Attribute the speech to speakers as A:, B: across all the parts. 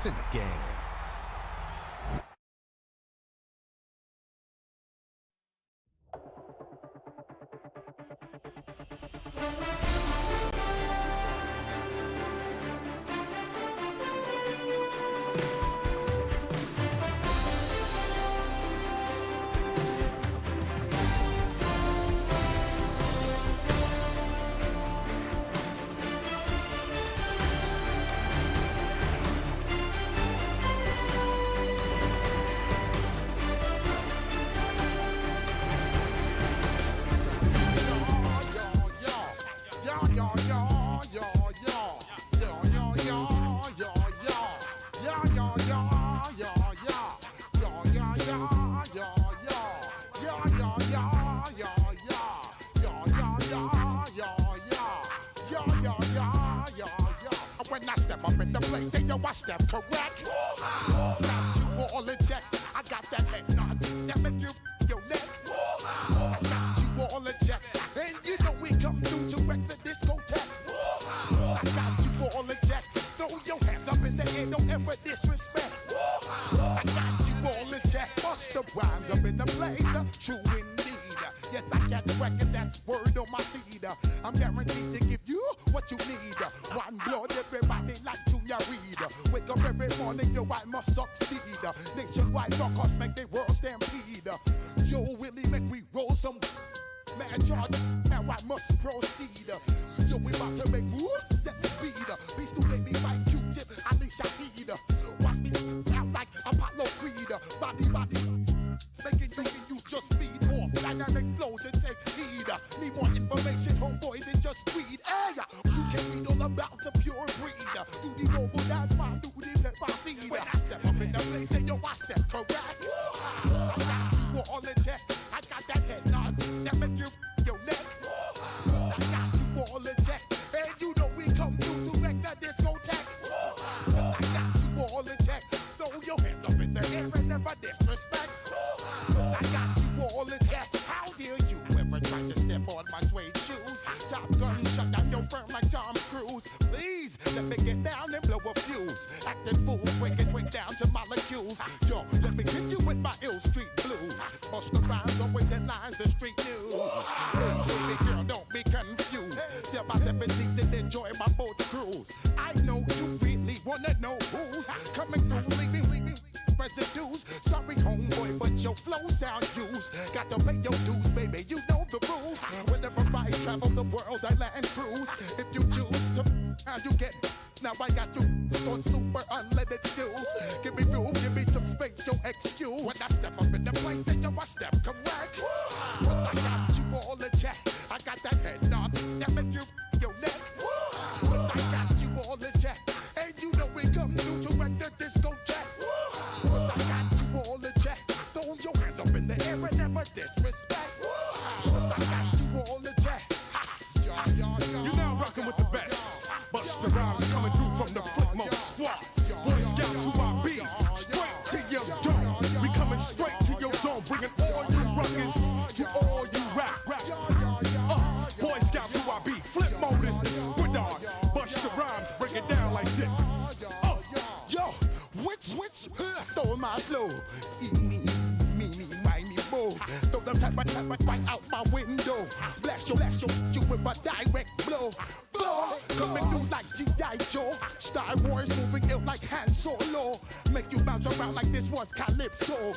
A: in the game.
B: When I step up in the place, say yo, I step correct. Got you all in check. I got that head nod that make you your neck. I got you all in check, and you know we come through to wreck the discotheque. I got you all in check. Throw your hands up in the air, don't ever disrespect. I got you all in check. Bust the rhymes up in the place, true indeed. Yes, I got the record, that's word on my feed. I'm guaranteed to give you what you need. One blood, everybody like Junior Reed. Wake up every morning, yo, I must succeed. Nationwide rockers make the world stampede. Yo, Willie, make we roll some man charge. Now I must proceed. Yo, we about to make moves, set speed. Beast to baby, Vice Q-tip, Ali Shaheed. Watch me out like Apollo Creed. Body, making you just feed off dynamic flows and take heed. Need more information, homeboy, than just read. Hey, you can read all about the pure breed. Do the mobile dance, my duty, let my seed. When I step up in the place, say yo, I step correct. I got you all in check. I got that head nod that make you your neck. I got you all in check, and you know we come through to wreck the discotheque. I got you all in check. Throw your hands up in the air and never disrespect. I got you all in check. How dare you ever try to step on my suede shoes? Top Gun shut down your firm like Tom Cruise. Please let me get down and blow a fuse. Acting fool, break down to molecules. Yo, let me hit you with my ill street blues. Bust the rhymes, always in lines, the street news. Hey, baby girl, don't be confused. Sell my 17s and enjoy my boat cruise. I know you really wanna know who's coming through, leaving residues. Sorry, homeboy, but your flow sound used. Got to pay your dues, baby, you know the rules. Whenever I travel the world, I land cruise. If you choose to, how you get. Now I got you on super unleaded fuels. Give me room, give me some space, your excuse. When I step up in the place, then yo, I step correct. But I got you all in check. I got that head nod that make you your neck. But I got you all in check, and you know we come through to wreck the discotheque. But I got you all in check. Throw your hands up in the air and never disrespect. But I got you all in check.
C: You're now rocking with the best. Bust the rhymes coming through from the Flipmo squad. Boy Scouts who I be. Straight to your dome. We coming straight to your dome. Bringing all you rockers to all you rap. Boy Scouts who I be. Flipmo is the squid dog. Bust the rhymes, break it down like this.
B: Yo, which stole my flow? Eeny, meeny, miny, mo. Throw them type right out my window. Blast you with a direct blow. Coming through like G.I. Joe. Star Wars moving ill like Han Solo. Make you bounce around like this was Calypso.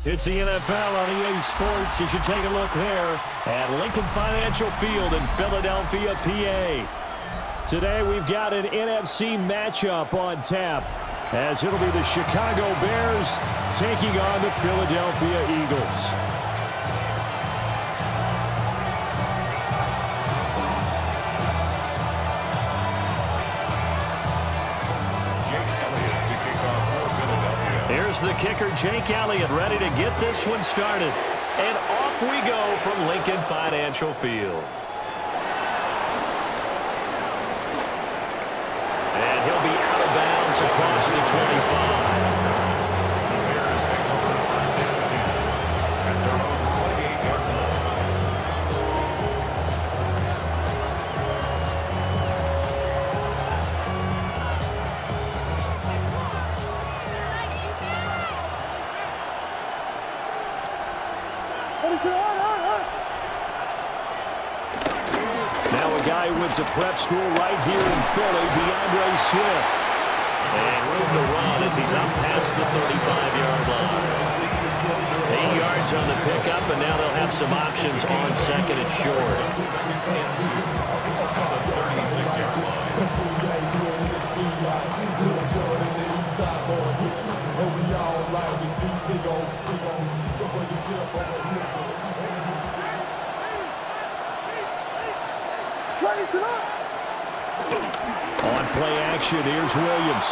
A: It's the NFL on EA Sports. You should take a look there at Lincoln Financial Field in Philadelphia, PA. Today we've got an NFC matchup on tap, as it'll be the Chicago Bears taking on the Philadelphia Eagles. Here's the kicker, Jake Elliott, ready to get this one started. And off we go from Lincoln Financial Field. And he'll be out of bounds across the 25. Now a guy who went to prep school right here in Philly, DeAndre Swift. And room to run as he's up past the 35-yard line. 8 yards on the pickup, and now they'll have some options on second and short. On play action, here's Williams.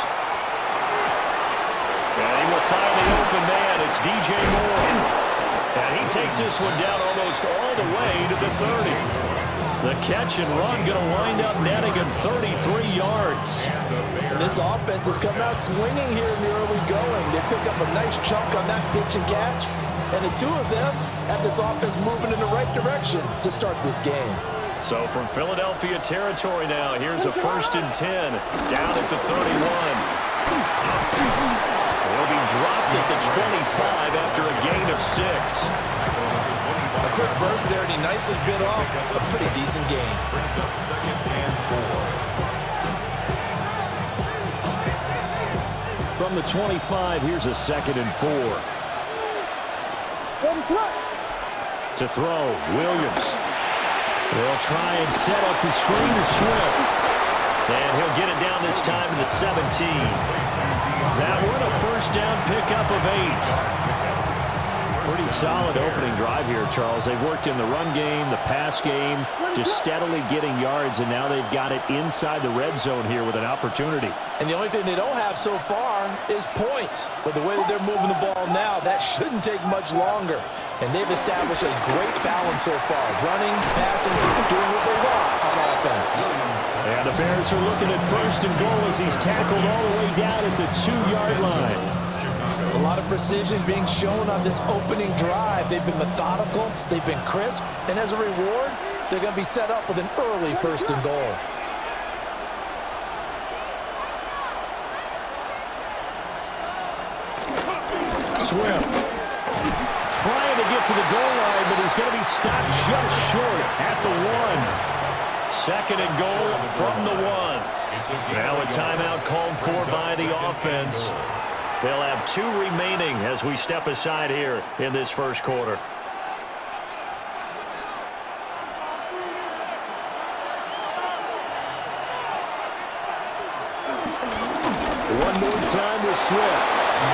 A: And he will find the open man. It's DJ Moore. And he takes this one down almost all the way to the 30. The catch and run going to wind up netting him 33 yards.
D: And this offense has come out swinging here in the early going. They pick up a nice chunk on that pitch and catch. And the two of them have this offense moving in the right direction to start this game.
A: So from Philadelphia territory now, here's a 1st and 10 down at the 31. He'll be dropped at the 25 after a gain of 6.
D: A quick burst there, and he nicely bit off a pretty decent gain.
A: From the 25, here's a 2nd and 4. To throw, Williams. They'll try and set up the screen to Swift. And he'll get it down this time to the 17. That one a 1st down pickup of 8. Pretty solid opening drive here, Charles. They've worked in the run game, the pass game, just steadily getting yards, and now they've got it inside the red zone here with an opportunity.
D: And the only thing they don't have so far is points. But the way that they're moving the ball now, that shouldn't take much longer. And they've established a great balance so far. Running, passing, doing what they want on offense.
A: And the Bears are looking at 1st and goal as he's tackled all the way down at the 2-yard line.
D: A lot of precision being shown on this opening drive. They've been methodical, they've been crisp, and as a reward, they're going to be set up with an early 1st and goal.
A: Swift trying to get to the goal line, but he's going to be stopped just short at the 1. 2nd and goal from the 1. Now a timeout called for by the offense. They'll have 2 remaining as we step aside here in this first quarter. One more time with Swift.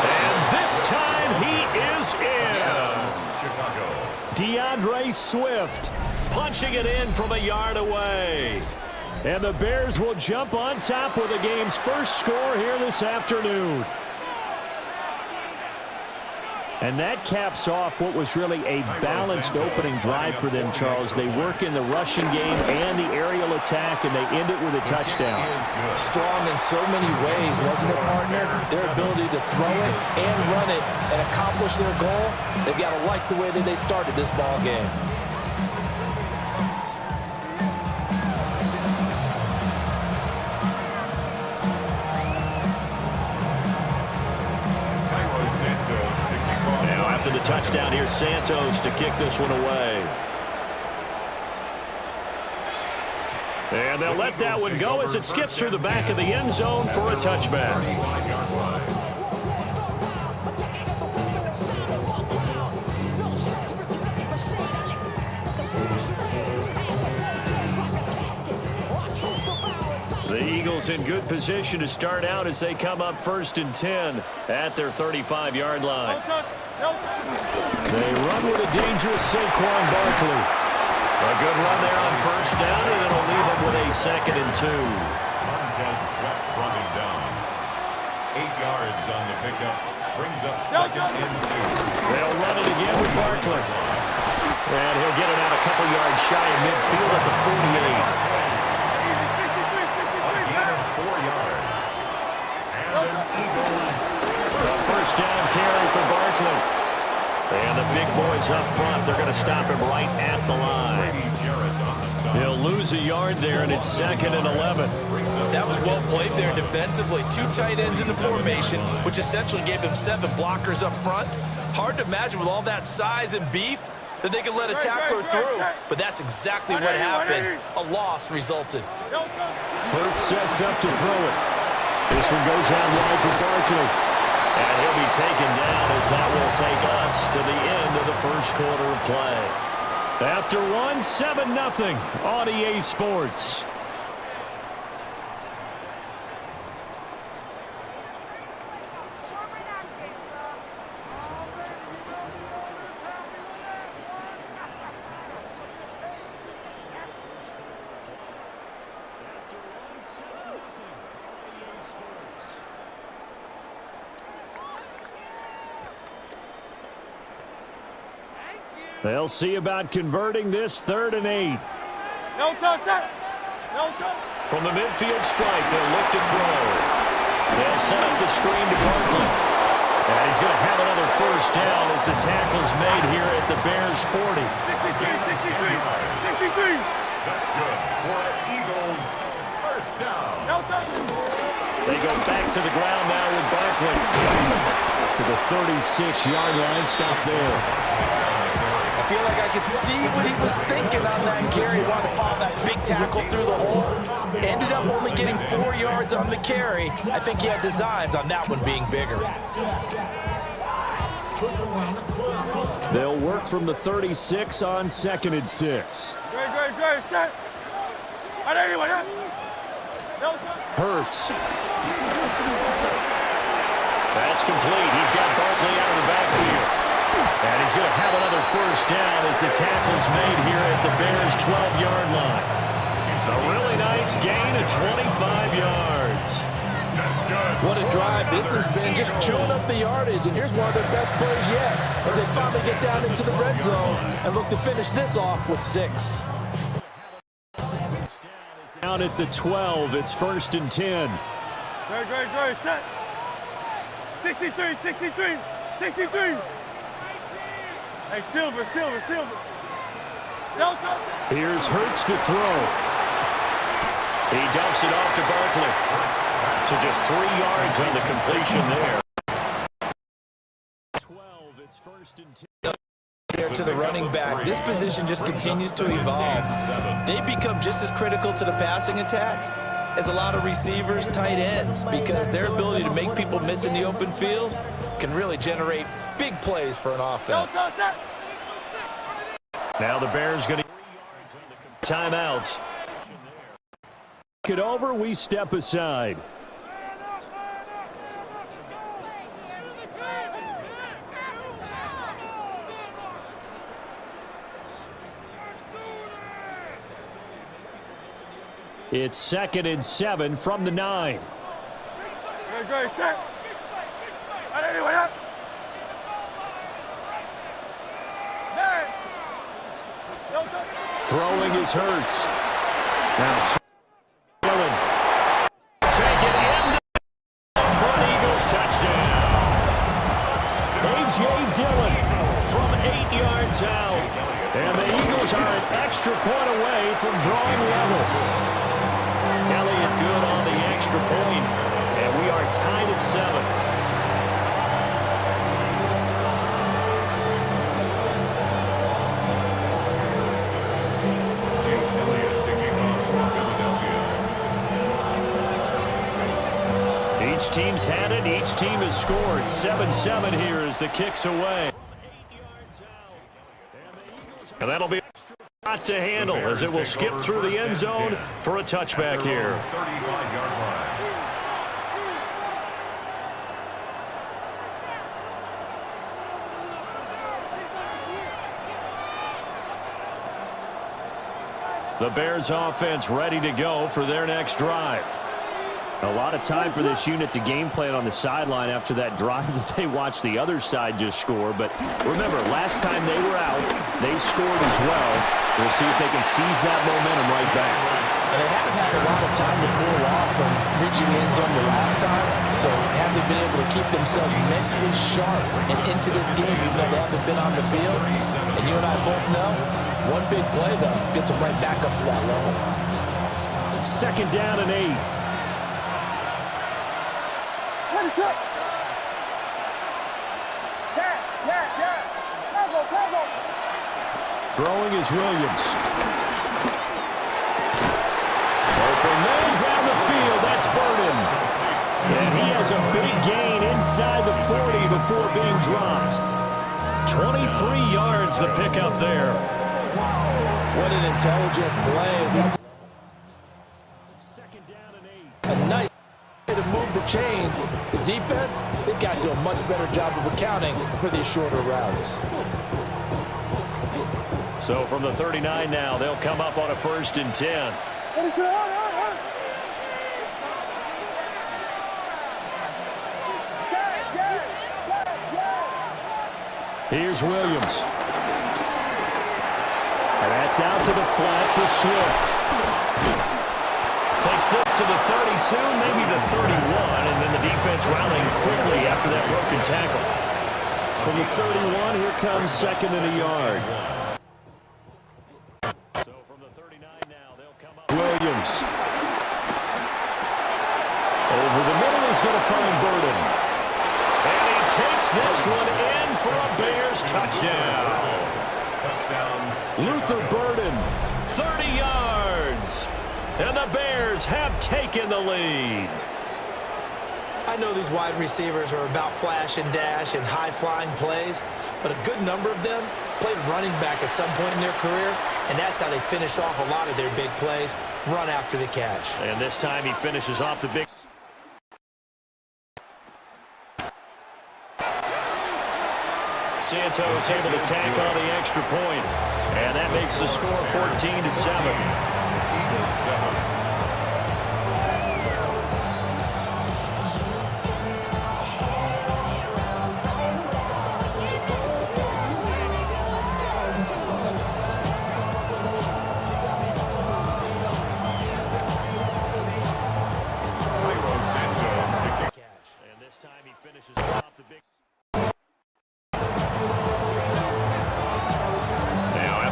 A: And this time he is in. Yes. DeAndre Swift punching it in from a yard away. And the Bears will jump on top with the game's first score here this afternoon. And that caps off what was really a balanced opening drive for them, Charles. They work in the rushing game and the aerial attack, and they end it with a touchdown.
D: Strong in so many ways, wasn't it, partner? Their ability to throw it and run it and accomplish their goal, they've got to like the way that they started this ball game.
A: After the touchdown, here's Santos to kick this one away. And they'll let that one go as it skips through the back of the end zone for a touchback. The Eagles in good position to start out as they come up 1st and 10 at their 35-yard line. They run with a dangerous Saquon Barkley. A good run there on 1st down, and it'll leave them with a 2nd and 2.
E: Swift running down. 8 yards on the pickup. Brings up 2nd and 2.
A: They'll run it again with Barkley. And he'll get it out a couple yards shy of midfield at the 48.
E: A gain of 4 yards. And the Eagles.
A: A 1st down carry for Barkley. And the big boys up front, they're going to stop him right at the line. He'll lose a yard there, and it's 2nd and 11.
D: That was well played there defensively. 2 tight ends in the formation, which essentially gave them 7 blockers up front. Hard to imagine with all that size and beef that they could let a tackler through. But that's exactly what happened. A loss resulted.
A: Hurts sets up to throw it. This one goes out wide for Barkley. And he'll be taken down as that will take us to the end of the first quarter of play. After one, 7-0 on EA Sports. They'll see about converting this 3rd and 8.
F: No touch, no touch.
A: From the midfield stripe, they'll look to throw. They'll set up the screen to Barkley. And he's going to have another 1st down as the tackle's made here at the Bears 40.
F: 63.
E: That's good for Eagles. 1st down.
F: No touch.
A: They go back to the ground now with Barkley. To the 36-yard line, stop there.
D: I feel like I could see what he was thinking on that carry. Wanted to follow that big tackle through the hole. Ended up only getting 4 yards on the carry. I think he had designs on that one being bigger.
A: They'll work from the 36 on 2nd and 6.
F: Good, set.
A: Hurts. That's complete. He's got Barkley out of the backfield. And he's going to have another first down as the tackle's made here at the Bears' 12-yard line. A really nice gain of 25 yards.
D: What a drive this has been, just chewing up the yardage, and here's one of their best plays yet as they finally get down into the red zone and look to finish this off with 6.
A: Down at the 12, it's 1st and 10.
F: Great, set. 63. Hey, Silver.
A: Here's Hurts to throw. He dumps it off to Barkley. So just 3 yards on the completion there. 12, it's 1st and 10.
D: There to the running back. This position just continues to evolve. They become just as critical to the passing attack as a lot of receivers, tight ends, because their ability to make people miss in the open field can really generate big plays for an offense.
A: Now the Bears going to timeouts. Get over, we step aside. It's 2nd and 7 from the 9.
F: Great, set. Anyway, up.
A: Throwing is Hurts. Now Dillon. Taken in for an Eagles touchdown. A.J. Dillon from 8 yards out. And the Eagles are an extra point away from drawing level. Elliott good on the extra point. And we are tied at 7. Each team's had it. Each team has scored. 7-7 here as the kick's away. And that'll be a lot to handle as it will skip through the end zone for a touchback here.
E: 35-yard line.
A: The Bears offense ready to go for their next drive. A lot of time for this unit to game plan on the sideline after that drive that they watched the other side just score. But remember, last time they were out, they scored as well. We'll see if they can seize that momentum right back.
D: And they haven't had a lot of time to cool off from reaching the end zone the last time. So have they been able to keep themselves mentally sharp and into this game even though they haven't been on the field? And you and I both know, one big play, though, gets them right back up to that level.
A: 2nd down and 8. Throwing is Williams. Open man down the field. That's Burden. And he has a big gain inside the 40 before being dropped. 23 yards the pickup there.
D: What an intelligent play.
A: 2nd down and 8.
D: A nice way to move the chains. The defense, they've got to do a much better job of accounting for these shorter routes.
A: So from the 39 now, they'll come up on a 1st and 10. Here's Williams. And that's out to the flat for Swift. Takes this to the 32, maybe the 31, and then the defense rallying quickly after that broken tackle. From the 31, here comes 2nd and a yard. So from the 39 now, they'll come up. Williams. Over the middle, he's going to find Burden. And he takes this one in for a Bears touchdown. Luther Burden, 30 yards. And the Bears have taken the lead.
D: I know these wide receivers are about flash and dash and high-flying plays, but a good number of them played running back at some point in their career, and that's how they finish off a lot of their big plays, run after the catch.
A: And this time he finishes off the big... Santos able to tack on the extra point. And that makes the score 14-7.
E: Eagles 7.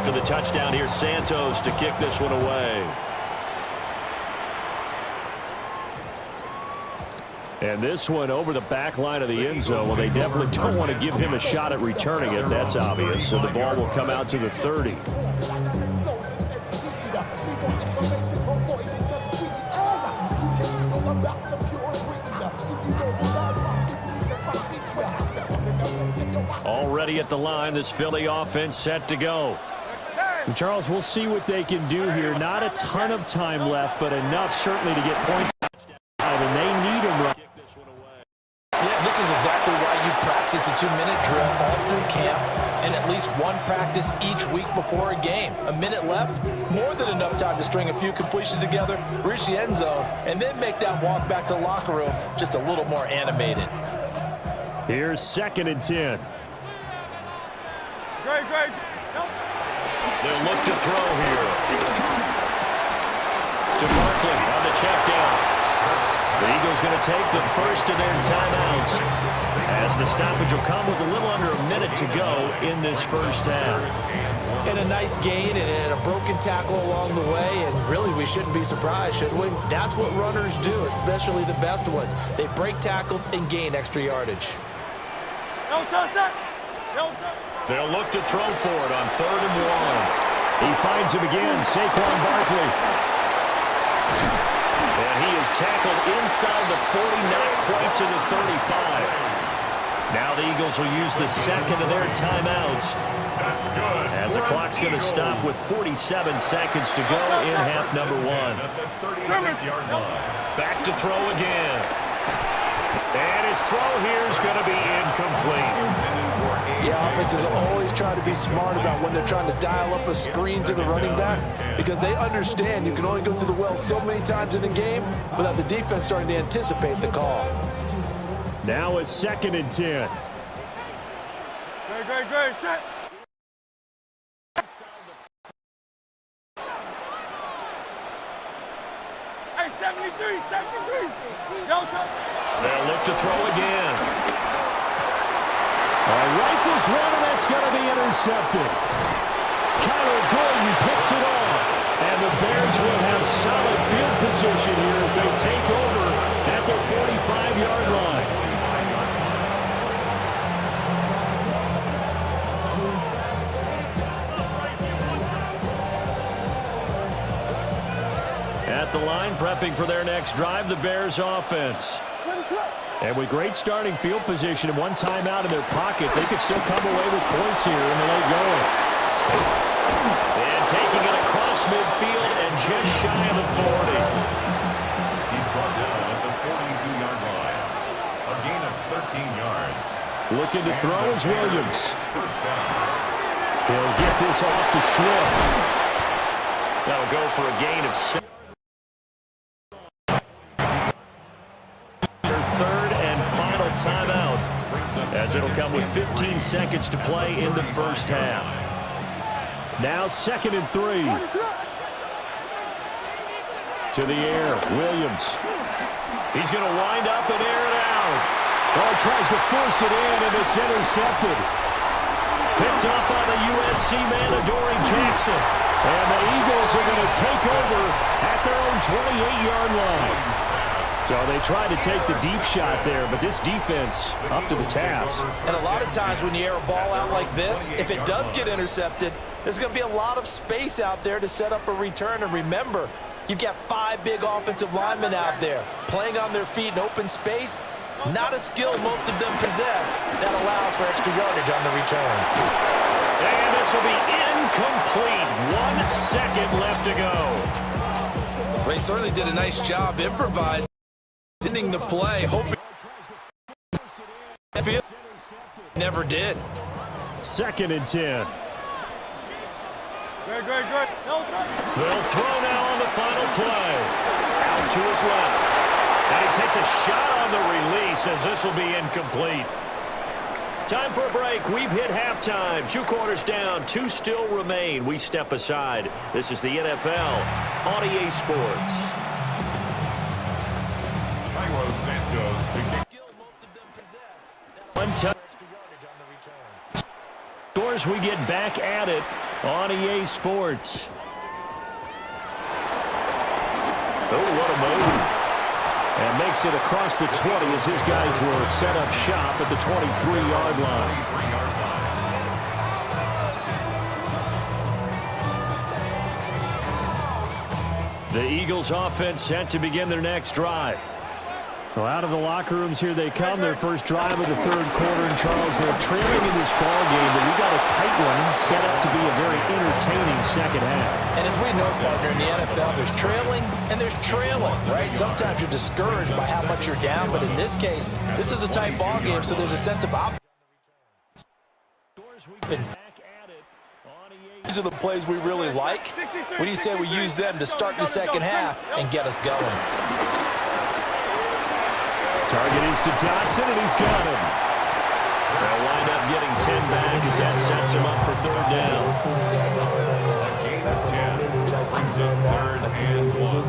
A: The touchdown here, Santos to kick this one away. And this one over the back line of the end zone. Well, they definitely don't want to give him a shot at returning it. That's obvious. So the ball will come out to the 30. Already at the line, this Philly offense set to go. And Charles, we'll see what they can do here. Not a ton of time left, but enough certainly to get points. And they need him right.
D: Yeah, this is exactly why you practice a 2-minute drill all through camp and at least one practice each week before a game. A minute left, more than enough time to string a few completions together, reach the end zone, and then make that walk back to the locker room just a little more animated.
A: Here's 2nd and 10.
F: Great.
A: They'll look to throw here. To Barkley on the check down. The Eagles going to take the first of their timeouts as the stoppage will come with a little under a minute to go in this first half.
D: And a nice gain and a broken tackle along the way, and really we shouldn't be surprised, should we? That's what runners do, especially the best ones. They break tackles and gain extra yardage.
A: They'll look to throw for it on 3rd and 1. He finds him again, Saquon Barkley. And he is tackled inside the 40, not quite to the 35. Now the Eagles will use the second of their timeouts.
E: That's good.
A: As the clock's going to stop with 47 seconds to go in half number 1.
E: At the 36-yard line.
A: Back to throw again. And his throw here is going to be incomplete.
D: Yeah, offenses always try to be smart about when they're trying to dial up a screen to the running back because they understand you can only go to the well so many times in the game without the defense starting to anticipate the call.
A: Now it's 2nd and 10.
F: Great. Set. Hey, 73.
A: They'll look to throw again. Rifles one, and that's going to be intercepted. Kyler Gordon picks it off. And the Bears will have solid field position here as they take over at their 45-yard line. At the line, prepping for their next drive, the Bears offense. And with great starting field position and one timeout in their pocket, they could still come away with points here in the late going. And taking it across midfield and just shy of the 40.
E: He's brought down at the 42-yard line. A gain of 13 yards.
A: Looking to throw is Williams.
E: First down.
A: He'll get this off to Swift. That'll go for a gain of 6. Timeout as it'll come with 15 seconds to play in the first half. Now 2nd and 3. To the air, Williams. He's going to wind up and air it out. Oh, tries to force it in, and it's intercepted. Picked up by the USC man, Adoree Jackson. And the Eagles are going to take over at their own 28-yard line. So they tried to take the deep shot there, but this defense up to the task.
D: And a lot of times when you air a ball out like this, if it does get intercepted, there's going to be a lot of space out there to set up a return. And remember, you've got 5 big offensive linemen out there playing on their feet in open space. Not a skill most of them possess that allows for extra yardage on the return.
A: And this will be incomplete. 1 second left to go.
D: Well, they certainly did a nice job improvising. Ending the play, hoping never did.
A: 2nd and 10.
F: Good, good, good.
A: They'll throw now on the final play. Out to his left. And he takes a shot on the release as this will be incomplete. Time for a break. We've hit halftime. 2 quarters down. 2 still remain. We step aside. This is the NFL on EA Sports.
E: Santos to kick.
A: One touch. Scores, we get back at it on EA Sports. Oh, what a move. And makes it across the 20 as his guys will set up shop at the 23-yard line. The Eagles offense set to begin their next drive. Well, out of the locker rooms here they come, their first drive of the 3rd quarter. And Charles, they're trailing in this ball game, but we got a tight one set up to be a very entertaining second half.
D: And as we know, partner, in the NFL, there's trailing and there's trailing, right? Sometimes you're discouraged by how much you're down, but in this case, this is a tight ball game, so there's a sense of optimism. These are the plays we really like. What do you say we use them to start the second half and get us going?
A: Target is to Dotson, and he's got him. They'll wind up getting 10 back as that sets him up for 3rd down.
E: A gain of 10 brings up 3rd and
A: 1.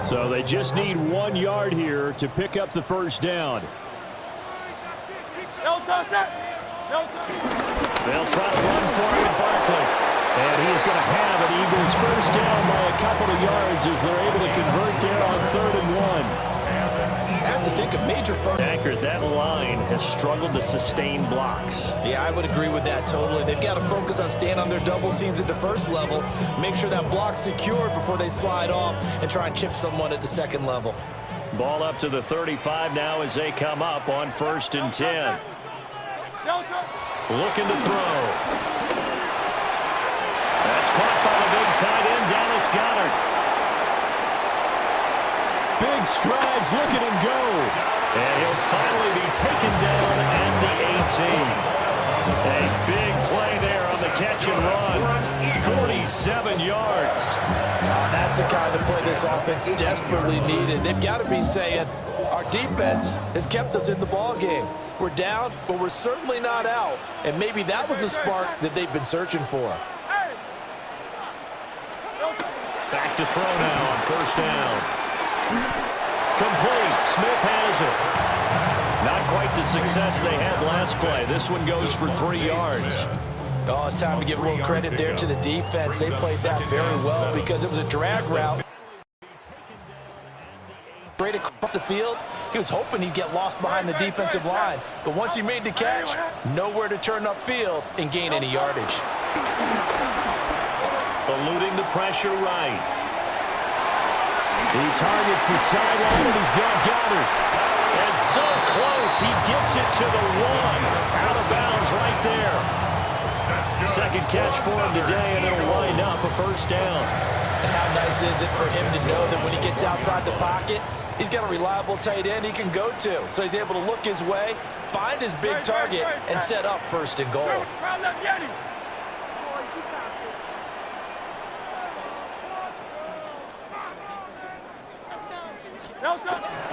A: So they just need 1 yard here to pick up the 1st down.
F: No touch that. No touch.
A: They'll try to run for it with Barkley. And he is going to have an Eagles 1st down by a couple of yards as they're able to convert there on 3rd and 1.
D: I have to think a major first.
A: Accurate, that line has struggled to sustain blocks.
D: Yeah, I would agree with that totally. They've got to focus on staying on their double teams at the 1st level, make sure that block's secured before they slide off and try and chip someone at the 2nd level.
A: Ball up to the 35 now as they come up on 1st and 10. Looking to throw. That's caught by the big tight end, Dallas Goedert. Big strides, look at him go. And he'll finally be taken down at the 18. A big play there on the catch and run. 47 yards.
D: That's the kind of play this offense desperately needed. They've got to be saying, our defense has kept us in the ball game. We're down, but we're certainly not out. And maybe that was the spark that they've been searching for.
A: Back to throw now on 1st down. Complete. Smith has it. Not quite the success they had last play. This one goes for 3 yards.
D: Oh, it's time to give a little credit there to the defense. They played that very well because it was a drag route. Straight across the field. He was hoping he'd get lost behind the defensive line. But once he made the catch, nowhere to turn upfield and gain any yardage.
A: Eluding the pressure right. He targets the sideline, and he's got Goddard. And so close, he gets it to the 1. Out of bounds right there. 2nd catch for him today, and it'll wind up a 1st down.
D: And how nice is it for him to know that when he gets outside the pocket, he's got a reliable tight end he can go to. So he's able to look his way, find his big target, and set up 1st and goal.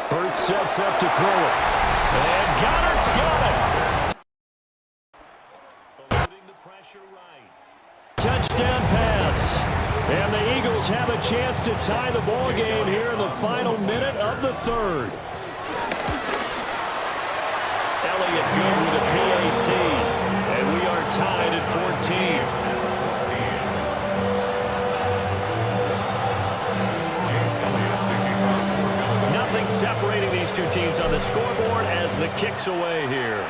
A: Burt sets up to throw it. And Goddard's got it. Eluding the pressure right. Touchdown pass. And the Eagles have a chance to tie the ball game here in the final minute of the 3rd. Elliott good with a PAT. And we are tied at 14. Separating these two teams on the scoreboard as the kick's away here.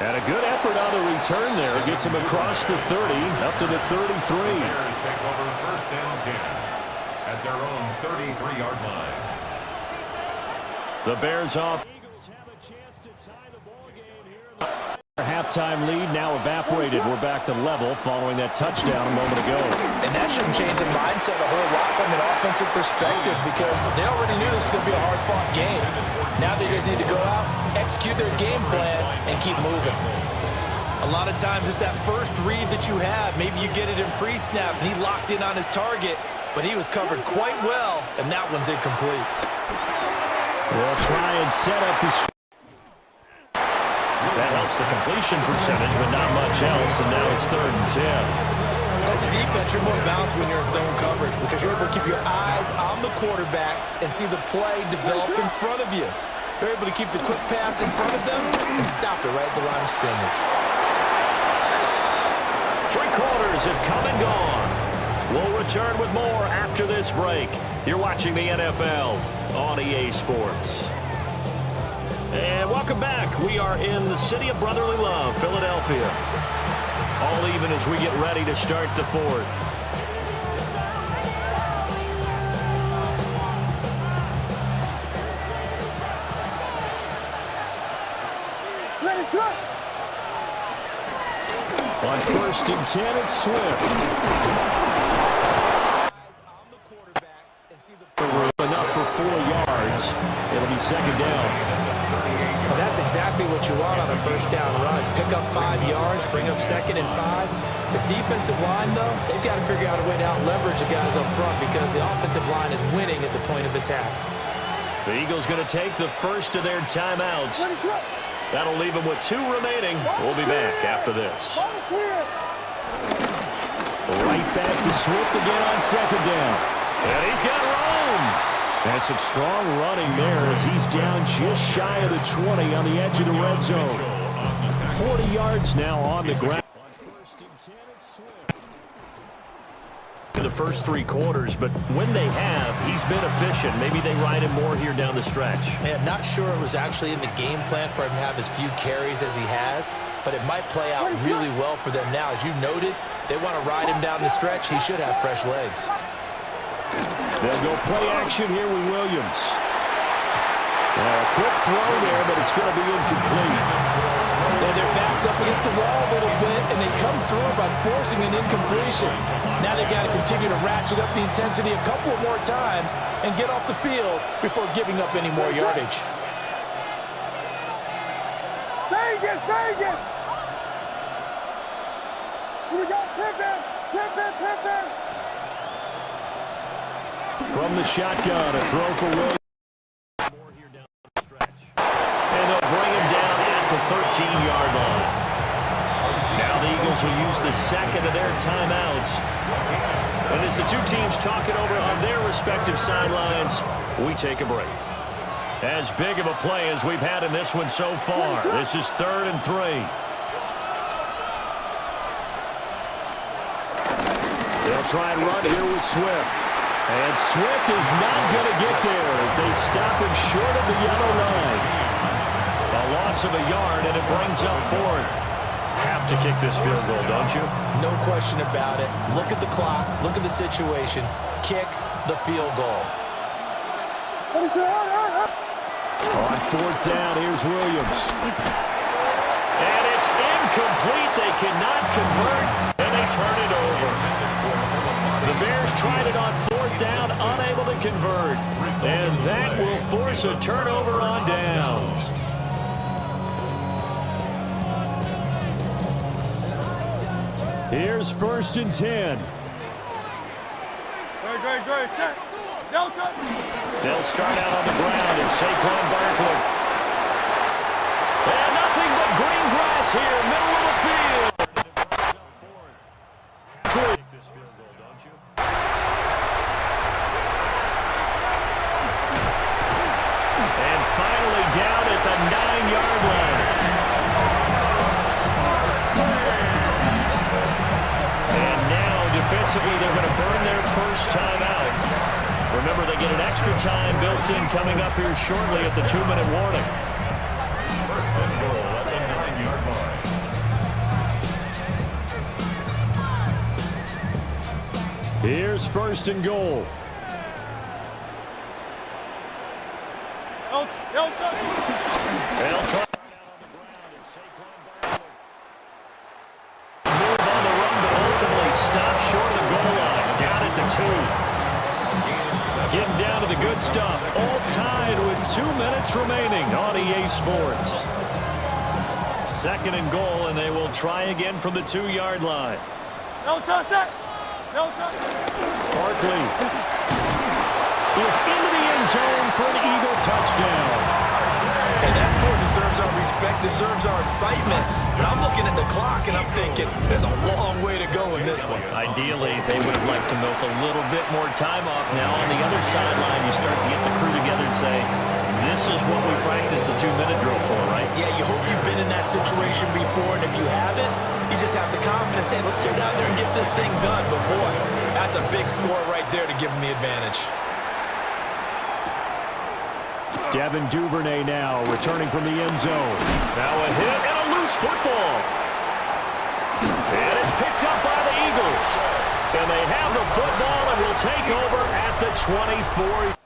A: And a good effort on the return there. Gets him across the 30, up to the 33.
E: The Bears take over 1st and 10 at their own 33-yard line.
A: The Bears off. Halftime lead now evaporated. We're back to level following that touchdown a moment ago.
D: And that shouldn't change the mindset a whole lot from an offensive perspective because they already knew this was going to be a hard-fought game. Now they just need to go out, execute their game plan, and keep moving. A lot of times it's that first read that you have. Maybe you get it in pre-snap, and he locked in on his target, but he was covered quite well, and that one's incomplete.
A: They'll try and set up the score. That helps the completion percentage, but not much else, and now it's 3rd and 10.
D: As a defense, you're more balanced when you're in zone coverage because you're able to keep your eyes on the quarterback and see the play develop in front of you. They're able to keep the quick pass in front of them and stop it right at the line of scrimmage.
A: 3 quarters have come and gone. We'll return with more after this break. You're watching the NFL on EA Sports. And welcome back. We are in the city of brotherly love, Philadelphia. All even as we get ready to start the 4th.
F: Let it slip.
A: On 1st and 10, it's Swift. Enough for 4 yards. It'll be 2nd down.
D: Well, that's exactly what you want on a 1st down run. Pick up 5 yards, bring up 2nd and 5. The defensive line, though, they've got to figure out a way to out-leverage the guys up front because the offensive line is winning at the point of attack.
A: The Eagles going to take the first of their timeouts. That'll leave them with 2 remaining. We'll be back after this. Right back to Swift again on 2nd down. And he's got room. And some strong running there as he's down just shy of the 20 on the edge of the red zone. 40 yards now on the ground. The first 3 quarters, but when they have, he's been efficient. Maybe they ride him more here down the stretch.
D: Man, not sure it was actually in the game plan for him to have as few carries as he has, but it might play out really well for them now. As you noted, if they want to ride him down the stretch, he should have fresh legs.
A: They'll go play action here with Williams. A quick throw there, but it's going to be incomplete.
D: Yeah, their backs up against the wall a little bit, and they come through by forcing an incompletion. Now they've got to continue to ratchet up the intensity a couple of more times and get off the field before giving up any more yardage.
F: Vegas, Vegas! Here we go, pivot, pivot, pivot!
A: From the shotgun, a throw for Williams. And they'll bring him down at the 13-yard line. Now the Eagles will use the 2nd of their timeouts. And as the 2 teams talk it over on their respective sidelines, we take a break. As big of a play as we've had in this one so far. This is 3rd and 3. They'll try and run here with Swift. And Swift is not going to get there as they stop him short of the yellow line. A loss of a yard, and it brings up 4th. Have to kick this field goal, don't you?
D: No question about it. Look at the clock. Look at the situation. Kick the field goal.
A: On 4th down, here's Williams. And it's incomplete. They cannot convert, and they turn it over. The Bears tried it on 4th down, unable to convert. And that will force a turnover on downs. Here's 1st and 10.
F: Great. Set. Delta.
A: They'll start out on the ground and Saquon Barkley. And nothing but green grass here, middle of the field. This field goal, don't you? And finally down at the 9-yard line. And now defensively they're going to burn their first time out. Remember, they get an extra time built in coming up here shortly at the 2-minute warning.
E: 1st and goal at the 9-yard line.
A: Here's 1st and goal. They'll try. Getting down to the good stuff. All tied with 2 minutes remaining on EA Sports. 2nd and goal, and they will try again from the 2-yard line.
F: No touch it. No touch.
A: Barkley is into the end zone for an Eagle touchdown.
D: And that score deserves our respect, deserves our excitement. But I'm looking at the clock, and I'm thinking there's a long way to go in this one.
A: Ideally, they would have liked to milk a little bit more time off now. On the other sideline, you start to get the crew together and say, this is what we practiced a 2-minute drill for, right?
D: Yeah, you hope you've been in that situation before, and if you haven't, you just have the confidence, hey, let's go down there and get this thing done. But, boy, that's a big score right there to give them the advantage.
A: Devin Duvernay now returning from the end zone. Now a hit and a loose football. And it's picked up by the Eagles. And they have the football and will take over at the 24.